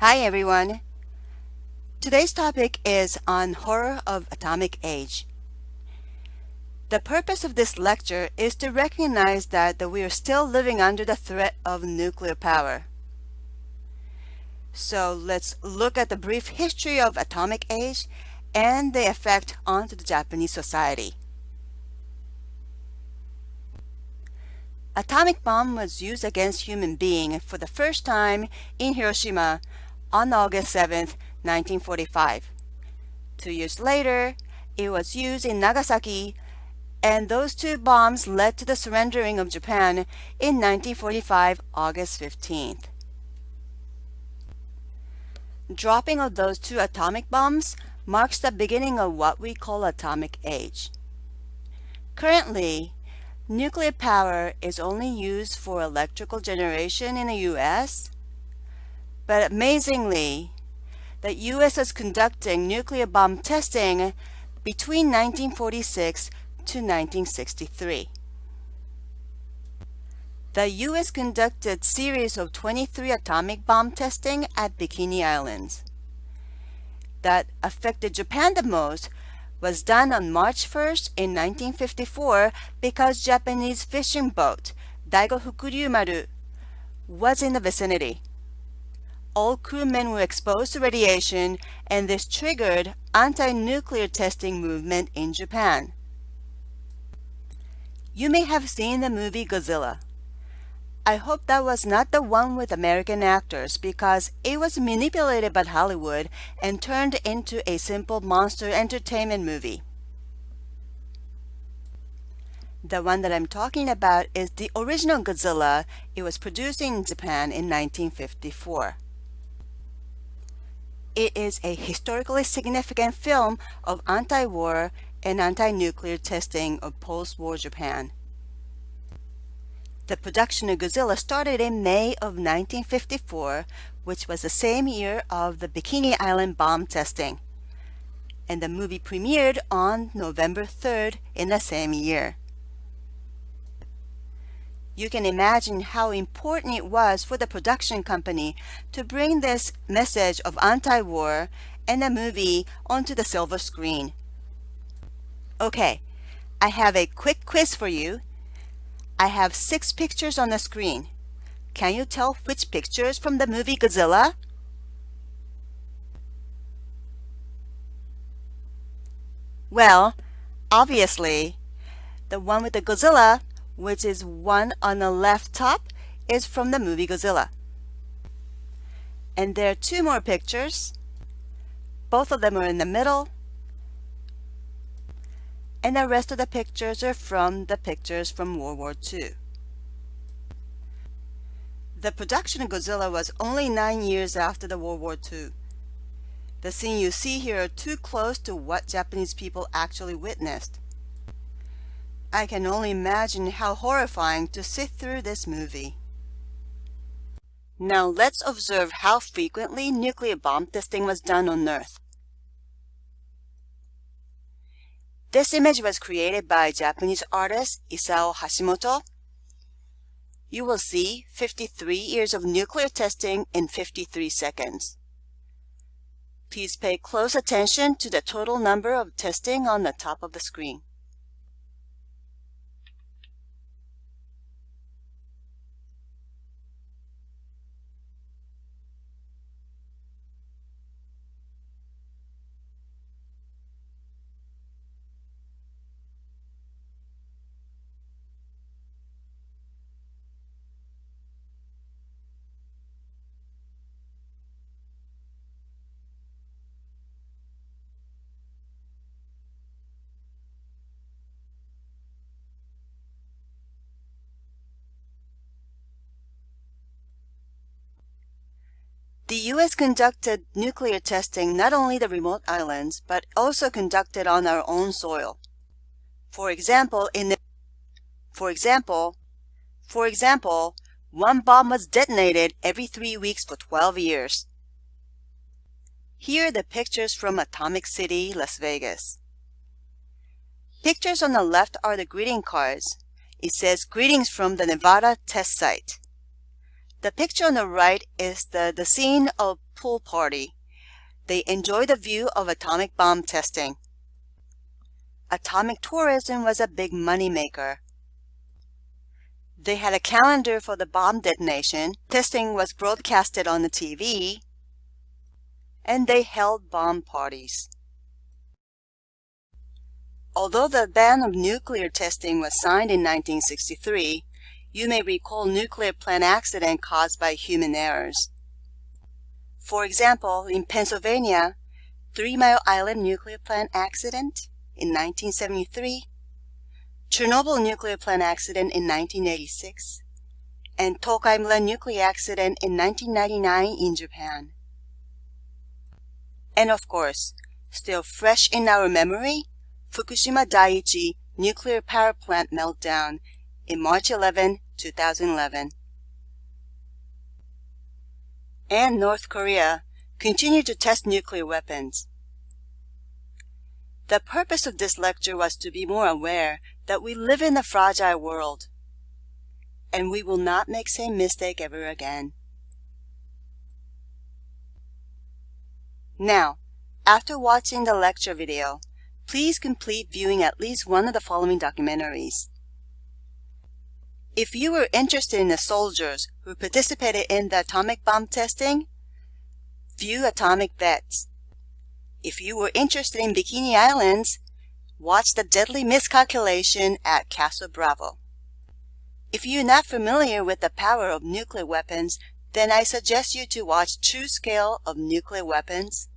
Hi everyone. Today's topic is on horror of atomic age. The purpose of this lecture is to recognize that we are still living under the threat of nuclear power. So let's look at the brief history of atomic age and the effect onto the Japanese society. Atomic bomb was used against human being for the first time in Hiroshima on August 7th, 1945. 2 years later, it was used in Nagasaki, and those two bombs led to the surrendering of Japan in 1945, August 15th. Dropping of those two atomic bombs marks the beginning of what we call atomic age. Currently, nuclear power is only used for electrical generation in the US, but amazingly, the US is conducting nuclear bomb testing between 1946 to 1963. The US conducted series of 23 atomic bomb testing at Bikini Islands. That affected Japan the most was done on March 1st in 1954 because Japanese fishing boat Daigo Fukuryu-maru was in the vicinity. All crewmen were exposed to radiation, and this triggered anti-nuclear testing movement in Japan. You may have seen the movie Godzilla. I hope that was not the one with American actors because it was manipulated by Hollywood and turned into a simple monster entertainment movie. The one that I'm talking about is the original Godzilla. It was produced in Japan in 1954. It is a historically significant film of anti-war and anti-nuclear testing of post-war Japan. The production of Godzilla started in May of 1954, which was the same year of the Bikini Island bomb testing, and the movie premiered on November 3rd in the same year. You can imagine how important it was for the production company to bring this message of anti-war and the movie onto the silver screen. Okay, I have a quick quiz for you. I have 6 pictures on the screen. Can you tell which pictures from the movie Godzilla? Well, obviously, the one with the Godzilla, which is one on the left top, is from the movie Godzilla. And there are 2 more pictures. Both of them are in the middle, and the rest of the pictures are from the pictures from World War II. The production of Godzilla was only 9 years after the World War II. The scene you see here are too close to what Japanese people actually witnessed. I can only imagine how horrifying to sit through this movie. Now let's observe how frequently nuclear bomb testing was done on Earth. This image was created by Japanese artist Isao Hashimoto. You will see 53 years of nuclear testing in 53 seconds. Please pay close attention to the total number of testing on the top of the screen. The US conducted nuclear testing not only the remote islands, but also conducted on our own soil. For example, one bomb was detonated every 3 weeks for 12 years. Here are the pictures from Atomic City, Las Vegas. Pictures on the left are the greeting cards. It says, "Greetings from the Nevada test site." The picture on the right is the scene of pool party. They enjoy the view of atomic bomb testing. Atomic tourism was a big moneymaker. They had a calendar for the bomb detonation, testing was broadcasted on the TV, and they held bomb parties. Although the ban of nuclear testing was signed in 1963, you may recall nuclear plant accident caused by human errors. For example, in Pennsylvania, 3 Mile Island nuclear plant accident in 1973, Chernobyl nuclear plant accident in 1986, and Tokaimura nuclear accident in 1999 in Japan. And of course, still fresh in our memory, Fukushima Daiichi nuclear power plant meltdown in March 11, 2011. And North Korea continued to test nuclear weapons. The purpose of this lecture was to be more aware that we live in a fragile world, and we will not make the same mistake ever again. Now, after watching the lecture video, please complete viewing at least one of the following documentaries. If you were interested in the soldiers who participated in the atomic bomb testing, view Atomic Vets. If you were interested in Bikini Islands, watch the deadly miscalculation at Castle Bravo. If you're not familiar with the power of nuclear weapons, then I suggest you to watch True Scale of Nuclear Weapons.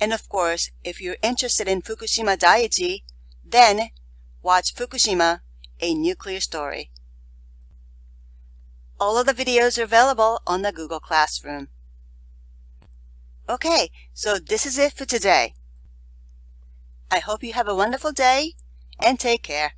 And of course, if you're interested in Fukushima Daiichi, then watch Fukushima, A Nuclear Story. All of the videos are available on the Google Classroom. Okay, so this is it for today. I hope you have a wonderful day and take care.